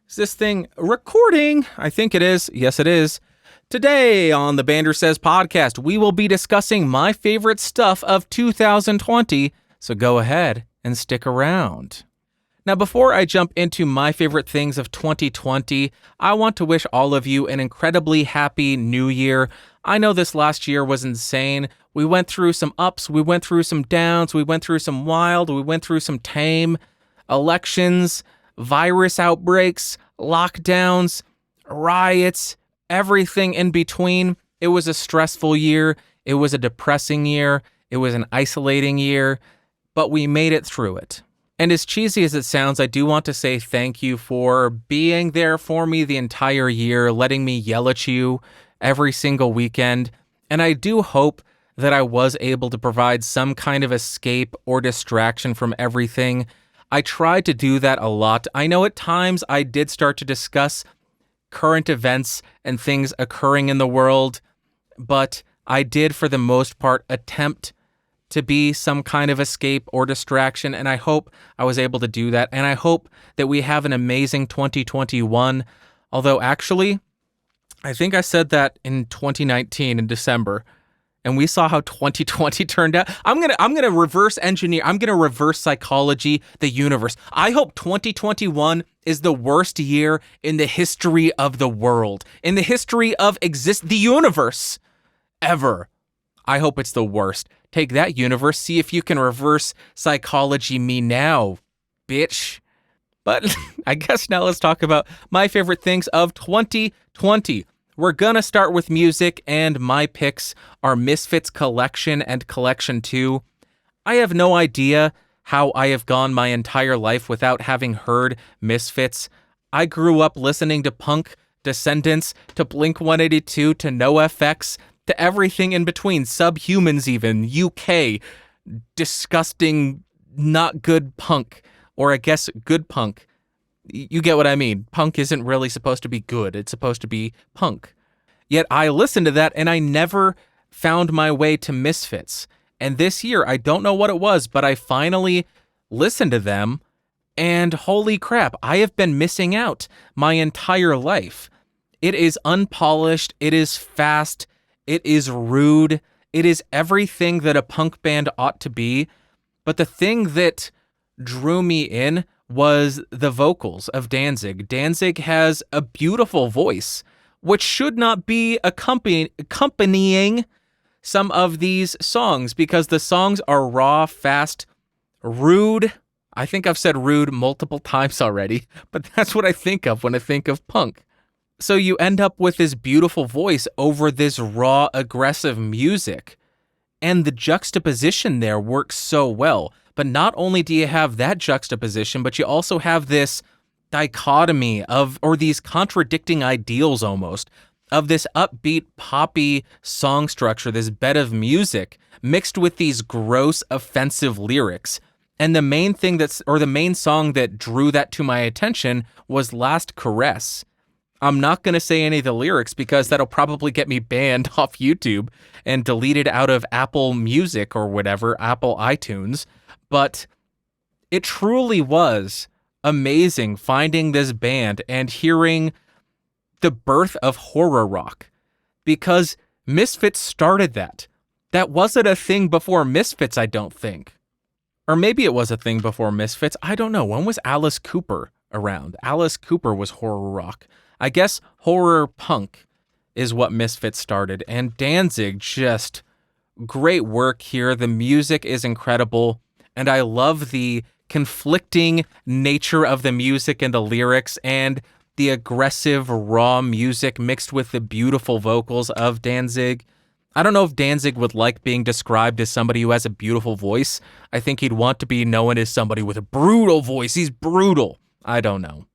Is this thing recording? I think it is. Yes, it is. Today on the Bandrew Says podcast, we will be discussing my favorite stuff of 2020, so go ahead and stick around. Now, before I jump into my favorite things of 2020, I want to wish all of you an incredibly happy new year. I know this last year was insane. We went through some ups, we went through some downs, we went through some wild, we went through some tame, elections, virus outbreaks, lockdowns, riots, everything in between. It was a stressful year. It was a depressing year. It was an isolating year, but we made it through it. And as cheesy as it sounds, I do want to say thank you for being there for me the entire year, letting me yell at you every single weekend. And I do hope that I was able to provide some kind of escape or distraction from everything. I tried to do that a lot. I know at times I did start to discuss current events and things occurring in the world, but I did, for the most part, attempt to be some kind of escape or distraction, and I hope I was able to do that, and I hope that we have an amazing 2021, although actually, I think I said that in 2019 in December, and we saw how 2020 turned out. I'm gonna reverse engineer. I'm gonna reverse psychology the universe. I hope 2021 is the worst year in the history of the world, in the history of the universe, ever. I hope it's the worst. Take that, universe. See if you can reverse psychology me now, bitch. But I guess now let's talk about my favorite things of 2020. We're gonna start with music, and my picks are Misfits Collection and Collection 2. I have no idea how I have gone my entire life without having heard Misfits. I grew up listening to punk, Descendants, to Blink-182, to NoFX, to everything in between, Subhumans even, UK, disgusting, not good punk, or I guess good punk. You get what I mean. Punk isn't really supposed to be good. It's supposed to be punk. Yet I listened to that and I never found my way to Misfits. And this year, I don't know what it was, but I finally listened to them, and holy crap, I have been missing out my entire life. It is unpolished. It is fast. It is rude. It is everything that a punk band ought to be. But the thing that drew me in was the vocals of Danzig. Danzig has a beautiful voice, which should not be accompanying some of these songs, because the songs are raw, fast, rude. I think I've said rude multiple times already, but that's what I think of when I think of punk. So you end up with this beautiful voice over this raw, aggressive music, and the juxtaposition there works so well. But not only do you have that juxtaposition, but you also have this dichotomy or these contradicting ideals almost, of this upbeat, poppy song structure, this bed of music, mixed with these gross, offensive lyrics. And the main song that drew that to my attention was Last Caress. I'm not going to say any of the lyrics because that'll probably get me banned off YouTube and deleted out of Apple Music or whatever, Apple iTunes. But it truly was amazing finding this band and hearing the birth of horror rock, because Misfits started that. That wasn't a thing before Misfits, I don't think. Or maybe it was a thing before Misfits. I don't know. When was Alice Cooper around? Alice Cooper was horror rock. I guess horror punk is what Misfits started. And Danzig, just great work here. The music is incredible. And I love the conflicting nature of the music and the lyrics, and the aggressive, raw music mixed with the beautiful vocals of Danzig. I don't know if Danzig would like being described as somebody who has a beautiful voice. I think he'd want to be known as somebody with a brutal voice. He's brutal. I don't know.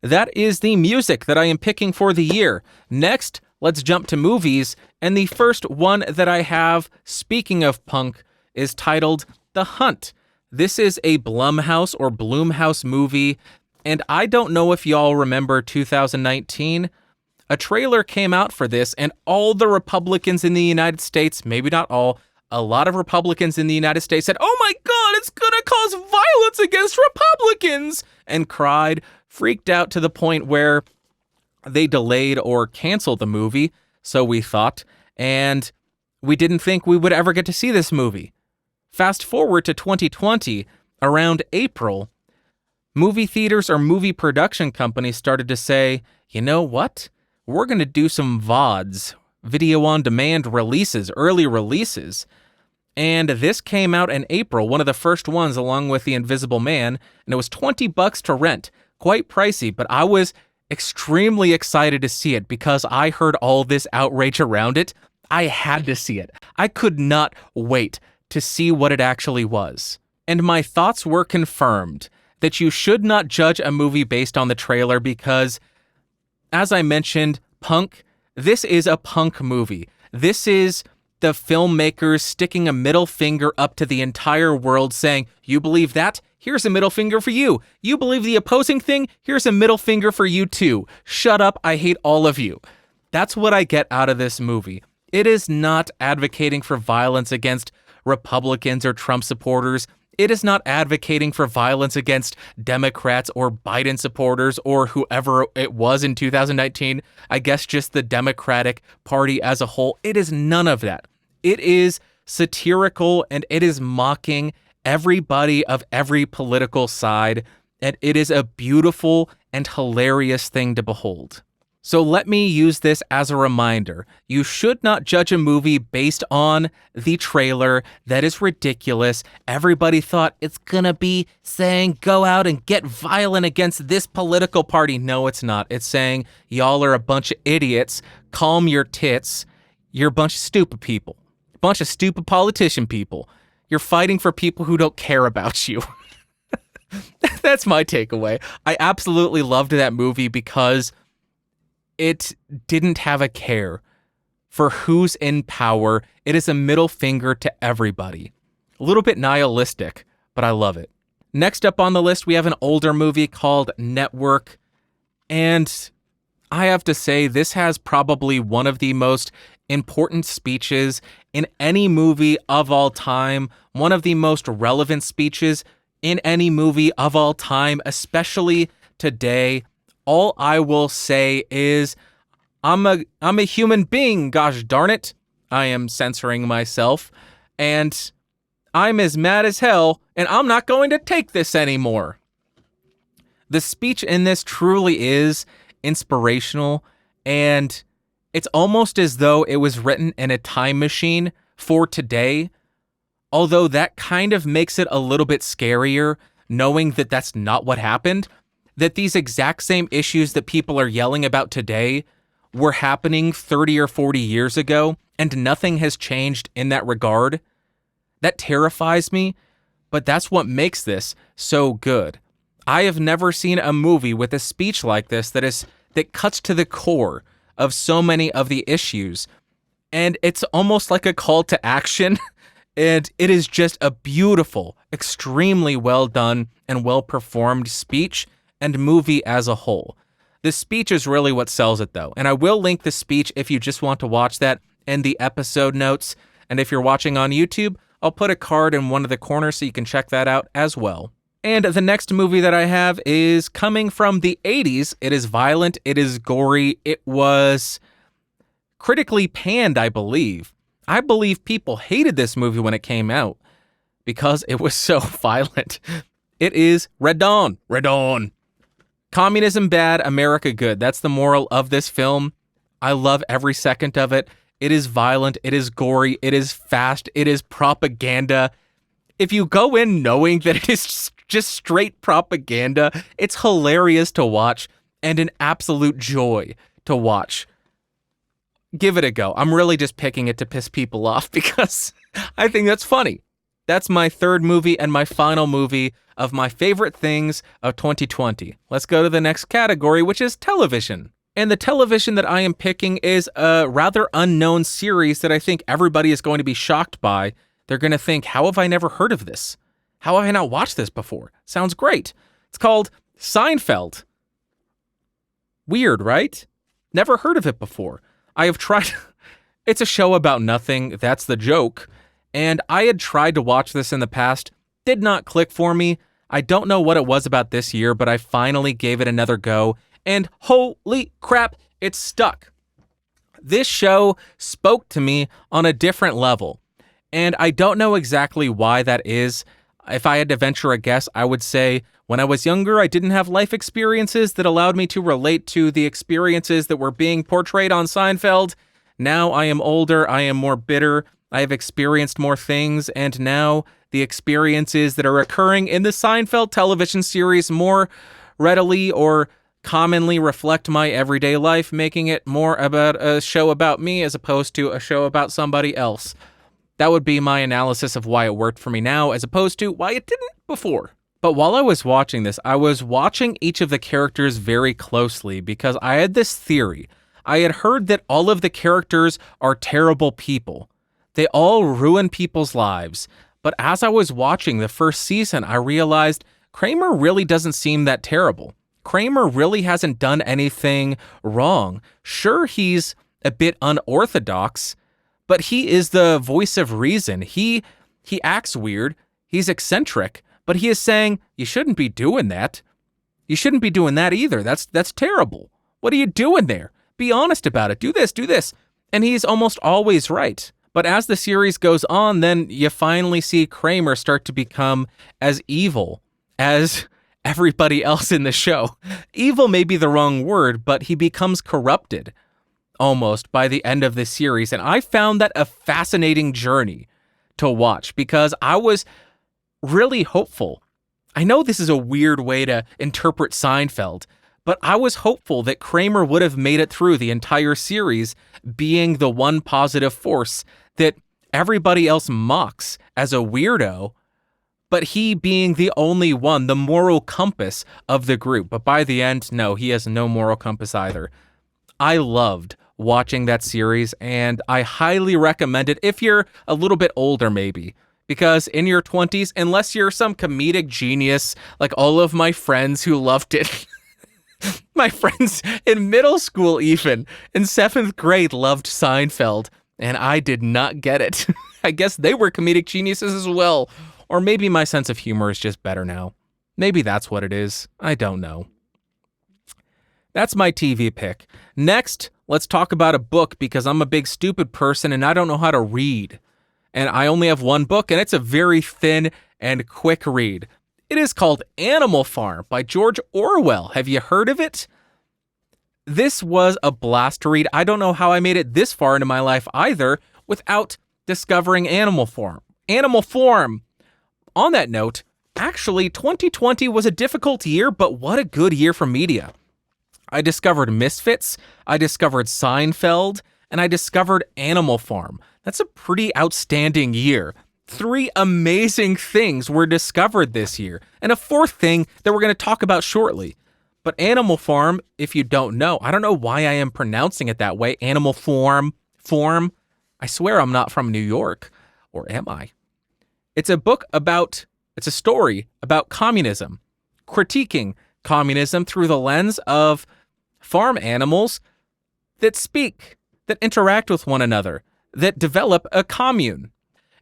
That is the music that I am picking for the year. Next, let's jump to movies. And the first one that I have, speaking of punk, is titled The Hunt. This is a Blumhouse movie, and I don't know if y'all remember 2019. A trailer came out for this, and all the Republicans in the United States, maybe not all, a lot of Republicans in the United States said, "Oh my God, it's gonna cause violence against Republicans!" and cried, freaked out to the point where they delayed or canceled the movie, so we thought, and we didn't think we would ever get to see this movie. Fast forward to 2020, around April, movie theaters or movie production companies started to say, you know what? We're going to do some VODs, video on demand releases, early releases. And this came out in April, one of the first ones along with The Invisible Man, and it was $20 to rent. Quite pricey, but I was extremely excited to see it because I heard all this outrage around it. I had to see it. I could not wait to see what it actually was. And my thoughts were confirmed that you should not judge a movie based on the trailer because, as I mentioned, this is a punk movie. This is the filmmakers sticking a middle finger up to the entire world saying, you believe that? Here's a middle finger for you. You believe the opposing thing? Here's a middle finger for you too. Shut up, I hate all of you. That's what I get out of this movie. It is not advocating for violence against Republicans or Trump supporters. It is not advocating for violence against Democrats or Biden supporters or whoever it was in 2019. I guess just the Democratic Party as a whole. It is none of that. It is satirical and it is mocking everybody of every political side. And it is a beautiful and hilarious thing to behold. So let me use this as a reminder. You should not judge a movie based on the trailer. That is ridiculous. Everybody thought it's gonna be saying go out and get violent against this political party. No, it's not. It's saying y'all are a bunch of idiots. Calm your tits. You're a bunch of stupid people. A bunch of stupid politician people. You're fighting for people who don't care about you. That's my takeaway. I absolutely loved that movie because it didn't have a care for who's in power. It is a middle finger to everybody. A little bit nihilistic, but I love it. Next up on the list, we have an older movie called Network. And I have to say, this has probably one of the most important speeches in any movie of all time. One of the most relevant speeches in any movie of all time, especially today. All I will say is, I'm a human being, gosh darn it. I am censoring myself, and I'm as mad as hell, and I'm not going to take this anymore. The speech in this truly is inspirational, and it's almost as though it was written in a time machine for today, although that kind of makes it a little bit scarier, knowing that that's not what happened. That these exact same issues that people are yelling about today were happening 30 or 40 years ago, and nothing has changed in that regard. That terrifies me, but that's what makes this so good. I have never seen a movie with a speech like this that cuts to the core of so many of the issues, and it's almost like a call to action, and it is just a beautiful, extremely well done and well performed speech and movie as a whole. The speech is really what sells it though, and I will link the speech if you just want to watch that in the episode notes, and if you're watching on YouTube, I'll put a card in one of the corners so you can check that out as well. And the next movie that I have is coming from the 80s. It is violent, it is gory, it was critically panned, I believe. I believe people hated this movie when it came out because it was so violent. It is Red Dawn. Red Dawn. Communism bad, America good. That's the moral of this film. I love every second of it. It is violent, it is gory, it is fast, it is propaganda. If you go in knowing that it is just straight propaganda, it's hilarious to watch and an absolute joy to watch. Give it a go. I'm really just picking it to piss people off because I think that's funny. That's my third movie and my final movie of my favorite things of 2020. Let's go to the next category, which is television. And the television that I am picking is a rather unknown series that I think everybody is going to be shocked by. They're going to think, how have I never heard of this? How have I not watched this before? Sounds great. It's called Seinfeld. Weird, right? Never heard of it before. I have tried. It's a show about nothing. That's the joke. And I had tried to watch this in the past. Did not click for me. I don't know what it was about this year, but I finally gave it another go, and holy crap, it stuck. This show spoke to me on a different level, and I don't know exactly why that is. If I had to venture a guess, I would say when I was younger, I didn't have life experiences that allowed me to relate to the experiences that were being portrayed on Seinfeld. Now I am older, I am more bitter, I have experienced more things, and now the experiences that are occurring in the Seinfeld television series more readily or commonly reflect my everyday life, making it more about a show about me as opposed to a show about somebody else. That would be my analysis of why it worked for me now as opposed to why it didn't before. But while I was watching this, I was watching each of the characters very closely because I had this theory. I had heard that all of the characters are terrible people. They all ruin people's lives. But as I was watching the first season, I realized Kramer really doesn't seem that terrible. Kramer really hasn't done anything wrong. Sure, he's a bit unorthodox, but he is the voice of reason. He acts weird. He's eccentric, but he is saying, you shouldn't be doing that. You shouldn't be doing that either. That's terrible. What are you doing there? Be honest about it. Do this. And he's almost always right. But as the series goes on, then you finally see Kramer start to become as evil as everybody else in the show. Evil may be the wrong word, but he becomes corrupted almost by the end of the series. And I found that a fascinating journey to watch because I was really hopeful. I know this is a weird way to interpret Seinfeld, but I was hopeful that Kramer would have made it through the entire series being the one positive force that everybody else mocks as a weirdo, but he being the only one, the moral compass of the group. But by the end, no, he has no moral compass either. I loved watching that series, and I highly recommend it if you're a little bit older maybe, because in your 20s, unless you're some comedic genius like all of my friends who loved it, my friends in middle school even, in 7th grade loved Seinfeld, and I did not get it. I guess they were comedic geniuses as well. Or maybe my sense of humor is just better now. Maybe that's what it is. I don't know. That's my TV pick. Next, let's talk about a book because I'm a big stupid person and I don't know how to read. And I only have one book and it's a very thin and quick read. It is called Animal Farm by George Orwell. Have you heard of it? This was a blast to read. I don't know how I made it this far into my life either without discovering Animal Farm. Animal Farm. On that note, actually, 2020 was a difficult year, but what a good year for media. I discovered Misfits, I discovered Seinfeld, and I discovered Animal Farm. That's a pretty outstanding year. 3 amazing things were discovered this year, and a 4th thing that we're going to talk about shortly. But Animal Farm, if you don't know, I don't know why I am pronouncing it that way. Animal Farm. I swear I'm not from New York. Or am I? It's a story about communism. Critiquing communism through the lens of farm animals that speak, that interact with one another, that develop a commune.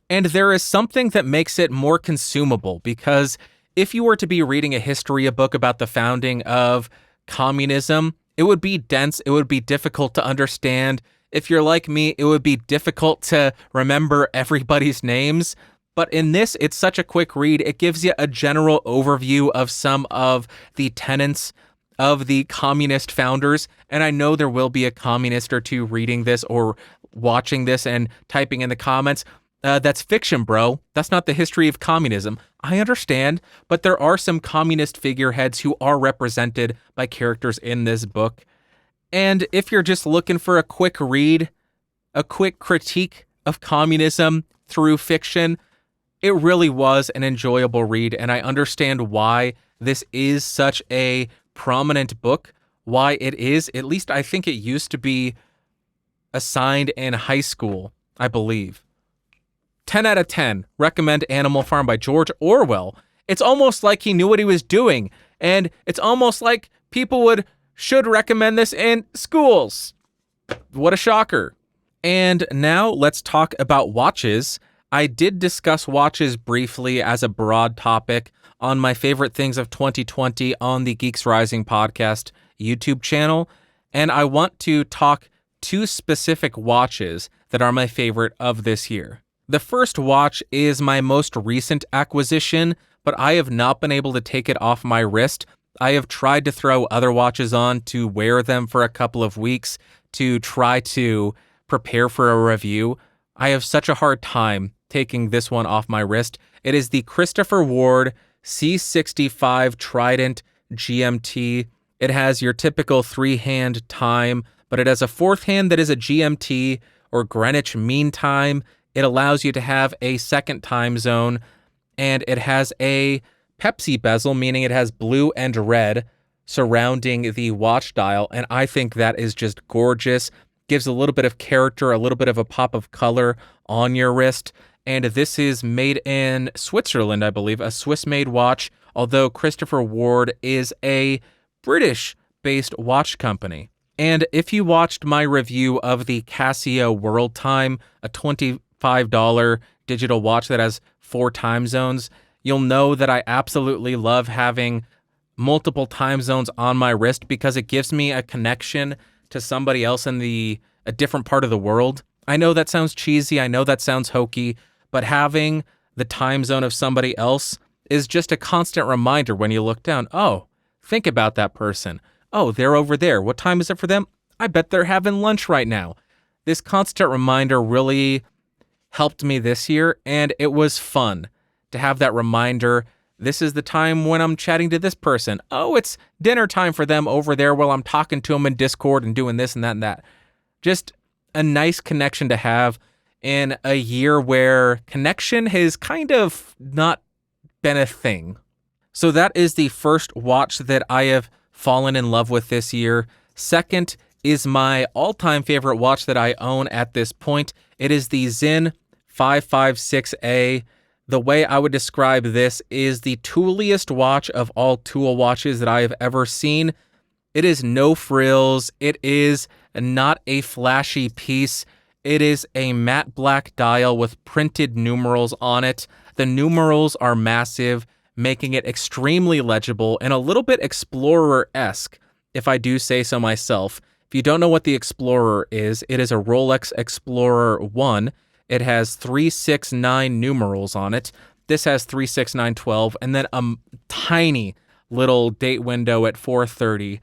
And there is something that makes it more consumable because if you were to be reading a book about the founding of communism, it would be dense, it would be difficult to understand. If you're like me, it would be difficult to remember everybody's names. But in this, it's such a quick read. It gives you a general overview of some of the tenets of the communist founders. And I know there will be a communist or two reading this or watching this and typing in the comments. That's fiction, bro. That's not the history of communism. I understand, but there are some communist figureheads who are represented by characters in this book. And if you're just looking for a quick read, a quick critique of communism through fiction, it really was an enjoyable read, and I understand why this is such a prominent book, why it is, at least I think it used to be assigned in high school, I believe. 10 out of 10, recommend Animal Farm by George Orwell. It's almost like he knew what he was doing, and it's almost like people should recommend this in schools. What a shocker. And now let's talk about watches. I did discuss watches briefly as a broad topic on my favorite things of 2020 on the Geeks Rising podcast YouTube channel, and I want to talk two specific watches that are my favorite of this year. The first watch is my most recent acquisition, but I have not been able to take it off my wrist. I have tried to throw other watches on to wear them for a couple of weeks to try to prepare for a review. I have such a hard time taking this one off my wrist. It is the Christopher Ward C65 Trident GMT. It has your typical 3-hand time, but it has a 4th hand that is a GMT or Greenwich Mean Time. It allows you to have a second time zone, and it has a Pepsi bezel, meaning it has blue and red surrounding the watch dial, and I think that is just gorgeous. Gives a little bit of character, a little bit of a pop of color on your wrist. And this is made in Switzerland, I believe, a Swiss-made watch, although Christopher Ward is a British-based watch company. And if you watched my review of the Casio World Time, a $25 digital watch that has 4 time zones, you'll know that I absolutely love having multiple time zones on my wrist because it gives me a connection to somebody else in a different part of the world. I know that sounds cheesy, I know that sounds hokey, but having the time zone of somebody else is just a constant reminder when you look down. Oh, think about that person. Oh, they're over there. What time is it for them? I bet they're having lunch right now. This constant reminder really helped me this year, and it was fun to have that reminder. This is the time when I'm chatting to this person. Oh, it's dinner time for them over there while I'm talking to them in Discord and doing this and that and that. Just a nice connection to have in a year where connection has kind of not been a thing. So that is the first watch that I have fallen in love with this year. Second is my all-time favorite watch that I own at this point. It is the Sinn 556A. The way I would describe this is the tooliest watch of all tool watches that I have ever seen. It is no frills. It is not a flashy piece. It is a matte black dial with printed numerals on it. The numerals are massive, making it extremely legible and a little bit Explorer-esque, if I do say so myself. If you don't know what the Explorer is, it is a Rolex Explorer 1. It has 369 numerals on it. This has 36912, and then a tiny little date window at 430.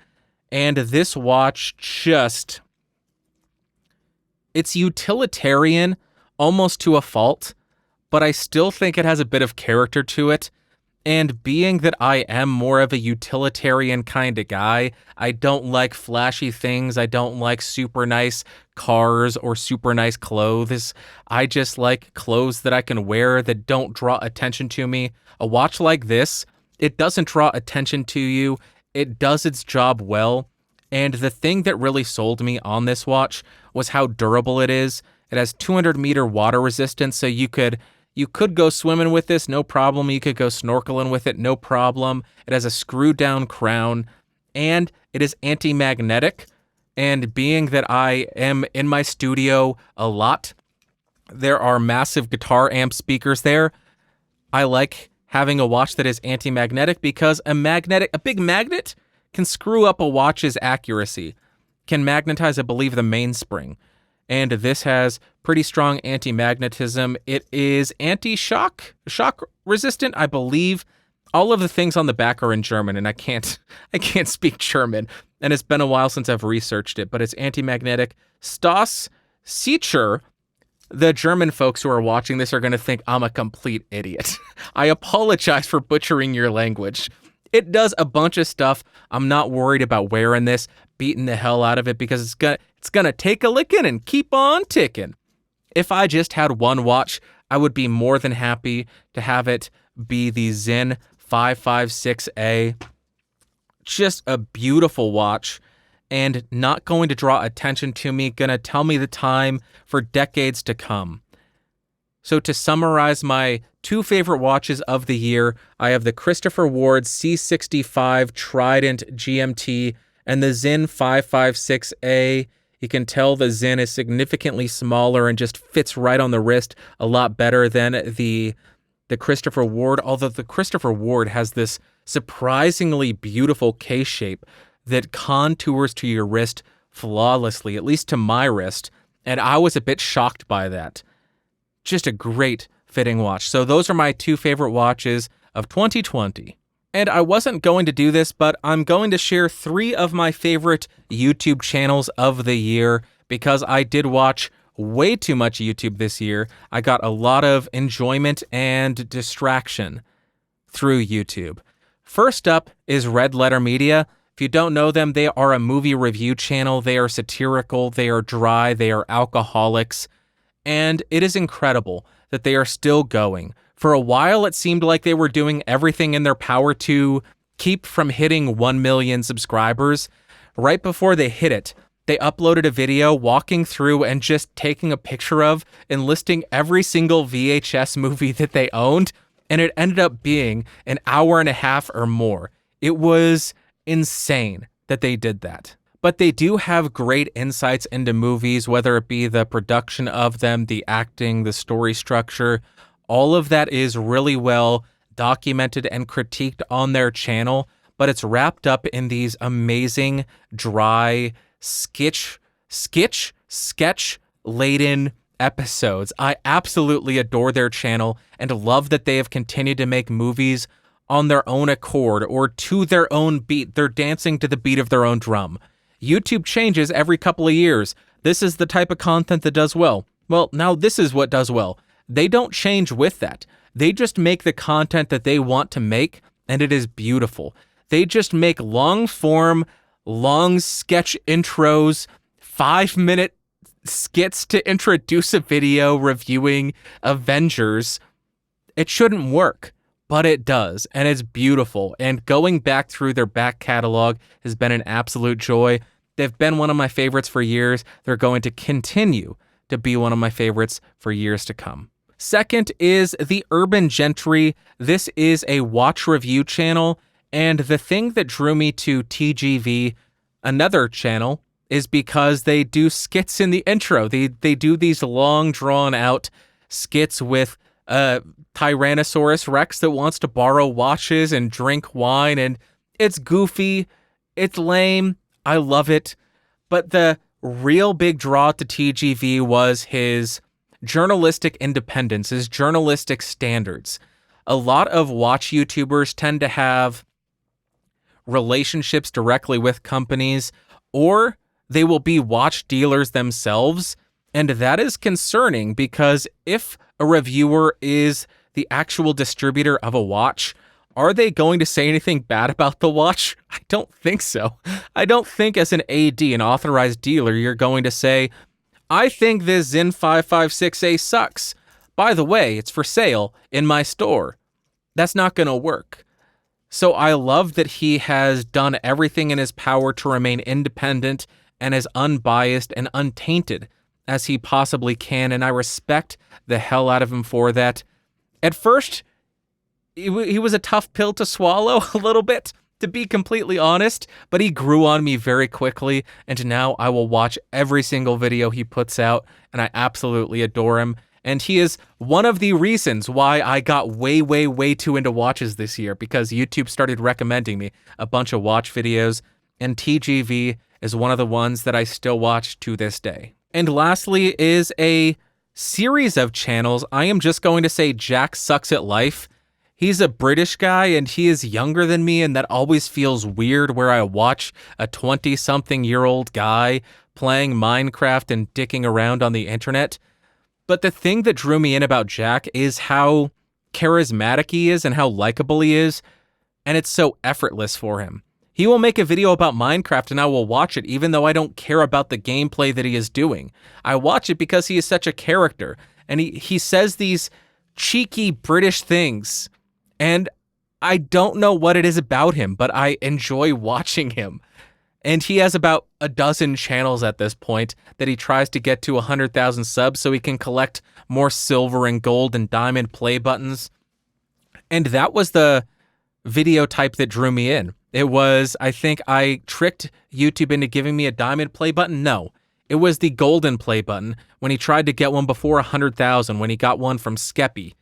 And this watch just... it's utilitarian, almost to a fault, but I still think it has a bit of character to it. And being that I am more of a utilitarian kind of guy, I don't like flashy things. I don't like super nice cars or super nice clothes. I just like clothes that I can wear that don't draw attention to me. A watch like this, it doesn't draw attention to you. It does its job well. And the thing that really sold me on this watch was how durable it is. It has 200-meter water resistance, so you could go swimming with this, no problem. You could go snorkeling with it, no problem. It has a screw-down crown, and it is anti-magnetic. And being that I am in my studio a lot, there are massive guitar amp speakers there. I like having a watch that is anti-magnetic because a big magnet can screw up a watch's accuracy, can magnetize, I believe, the mainspring. And this has pretty strong anti-magnetism. It is anti-shock, shock resistant, I believe. All of the things on the back are in German, and I can't speak German, and it's been a while since I've researched it, but it's anti-magnetic. Stoss Sicher. The German folks who are watching this are going to think I'm a complete idiot. I apologize for butchering your language. It does a bunch of stuff. I'm not worried about wearing this, beating the hell out of it, because it's gonna take a licking and keep on ticking. If I just had one watch, I would be more than happy to have it be the Sinn 556A. Just a beautiful watch, and not going to draw attention to me, gonna tell me the time for decades to come. So to summarize my two favorite watches of the year, I have the Christopher Ward C65 Trident GMT and the Sinn 556A. You can tell the Zen is significantly smaller and just fits right on the wrist a lot better than the Christopher Ward, although the Christopher Ward has this surprisingly beautiful case shape that contours to your wrist flawlessly, at least to my wrist, and I was a bit shocked by that. Just a great fitting watch. So those are my two favorite watches of 2020. And I wasn't going to do this, but I'm going to share 3 of my favorite YouTube channels of the year because I did watch way too much YouTube this year. I got a lot of enjoyment and distraction through YouTube. First up is Red Letter Media. If you don't know them, they are a movie review channel. They are satirical, they are dry, they are alcoholics, and it is incredible that they are still going. For a while, it seemed like they were doing everything in their power to keep from hitting 1 million subscribers. Right before they hit it, they uploaded a video walking through and just taking a picture of and listing every single VHS movie that they owned, and it ended up being an hour and a half or more. It was insane that they did that. But they do have great insights into movies, whether it be the production of them, the acting, the story structure. All of that is really well documented and critiqued on their channel, but it's wrapped up in these amazing, dry, sketch-laden episodes. I absolutely adore their channel and love that they have continued to make movies on their own accord or to their own beat. They're dancing to the beat of their own drum. YouTube changes every couple of years. This is the type of content that does well. Well, now this is what does well. They don't change with that. They just make the content that they want to make, and it is beautiful. They just make long form, long sketch intros, 5-minute skits to introduce a video reviewing Avengers. It shouldn't work, but it does, and it's beautiful. And going back through their back catalog has been an absolute joy. They've been one of my favorites for years. They're going to continue to be one of my favorites for years to come. Second is the Urban Gentry. This is a watch review channel, and the thing that drew me to TGV, another channel, is because they do skits in the intro. They do these long, drawn-out skits with Tyrannosaurus Rex that wants to borrow watches and drink wine, and it's goofy, it's lame, I love it. But the real big draw to TGV was his journalistic independence, his journalistic standards. A lot of watch YouTubers tend to have relationships directly with companies, or they will be watch dealers themselves, and that is concerning because if a reviewer is the actual distributor of a watch, are they going to say anything bad about the watch? I don't think so. I don't think as an AD, an authorized dealer, you're going to say, I think this Zen 556A sucks. By the way, it's for sale in my store. That's not going to work. So I love that he has done everything in his power to remain independent and as unbiased and untainted as he possibly can, and I respect the hell out of him for that. At first, he was a tough pill to swallow a little bit, to be completely honest, but he grew on me very quickly, and now I will watch every single video he puts out, and I absolutely adore him. And he is one of the reasons why I got way, way, way too into watches this year, because YouTube started recommending me a bunch of watch videos, and TGV is one of the ones that I still watch to this day. And lastly is a series of channels. I am just going to say Jack Sucks at Life. He's a British guy and he is younger than me, and that always feels weird where I watch a 20-something-year-old guy playing Minecraft and dicking around on the internet. But the thing that drew me in about Jack is how charismatic he is and how likable he is, and it's so effortless for him. He will make a video about Minecraft and I will watch it even though I don't care about the gameplay that he is doing. I watch it because he is such a character, and he says these cheeky British things, and I don't know what it is about him, but I enjoy watching him. And he has about a dozen channels at this point that he tries to get to 100,000 subs so he can collect more silver and gold and diamond play buttons. And that was the video type that drew me in. It was, I think I tricked YouTube into giving me a diamond play button. No, It was the golden play button when he tried to get one before 100,000 when he got one from Skeppy.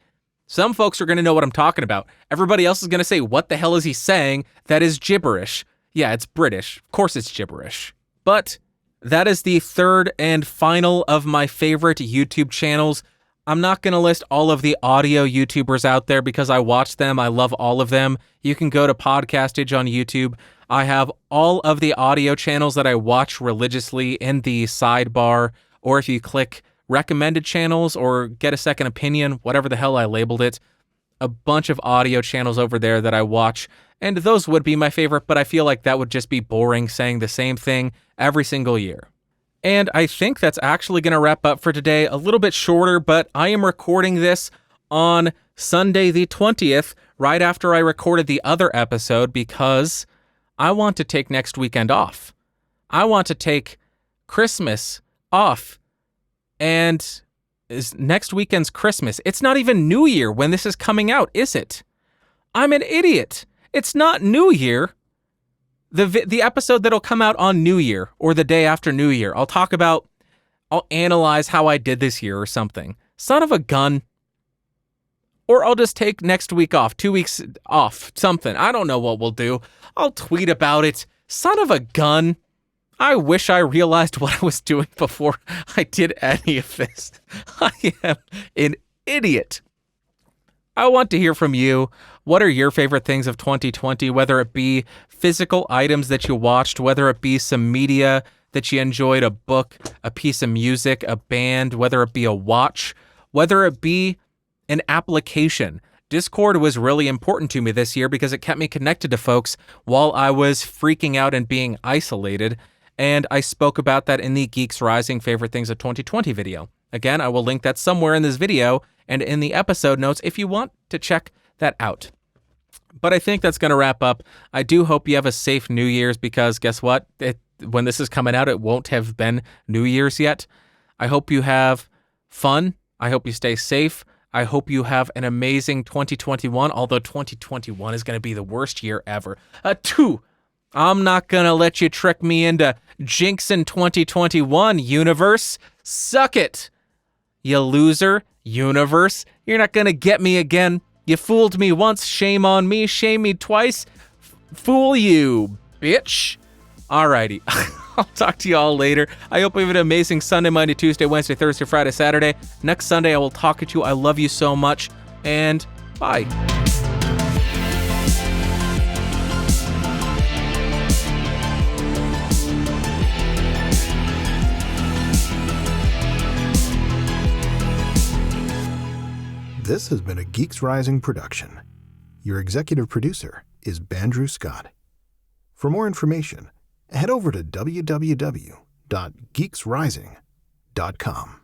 Some folks are going to know what I'm talking about. Everybody else is going to say, what the hell is he saying? That is gibberish. Yeah, it's British. Of course it's gibberish. But that is the third and final of my favorite YouTube channels. I'm not going to list all of the audio YouTubers out there because I watch them. I love all of them. You can go to Podcastage on YouTube. I have all of the audio channels that I watch religiously in the sidebar, or if you click recommended channels or get a second opinion, whatever the hell I labeled it, a bunch of audio channels over there that I watch, and those would be my favorite, but I feel like that would just be boring saying the same thing every single year. And I think that's actually going to wrap up for today. A little bit shorter, but I am recording this on Sunday the 20th, right after I recorded the other episode, because I want to take next weekend off. I want to take Christmas off. And next weekend's Christmas. It's not even New Year when this is coming out, is it? I'm an idiot. It's not New Year. The episode that'll come out on New Year or the day after New Year, I'll analyze how I did this year or something. Son of a gun. Or I'll just take next week off, 2 weeks off, something. I don't know what we'll do. I'll tweet about it. Son of a gun. I wish I realized what I was doing before I did any of this. I am an idiot. I want to hear from you. What are your favorite things of 2020, whether it be physical items that you watched, whether it be some media that you enjoyed, a book, a piece of music, a band, whether it be a watch, whether it be an application. Discord was really important to me this year because it kept me connected to folks while I was freaking out and being isolated. And I spoke about that in the Geeks Rising Favorite Things of 2020 video. Again, I will link that somewhere in this video and in the episode notes if you want to check that out. But I think that's going to wrap up. I do hope you have a safe New Year's because guess what? When this is coming out, it won't have been New Year's yet. I hope you have fun. I hope you stay safe. I hope you have an amazing 2021, although 2021 is going to be the worst year ever. I'm not going to let you trick me into jinxing 2021, universe. Suck it, you loser, universe. You're not going to get me again. You fooled me once, shame on me, shame me twice. Fool you, bitch. Alrighty, I'll talk to you all later. I hope you have an amazing Sunday, Monday, Tuesday, Wednesday, Thursday, Friday, Saturday. Next Sunday, I will talk at you. I love you so much, and bye. This has been a Geeks Rising production. Your executive producer is Bandrew Scott. For more information, head over to www.geeksrising.com.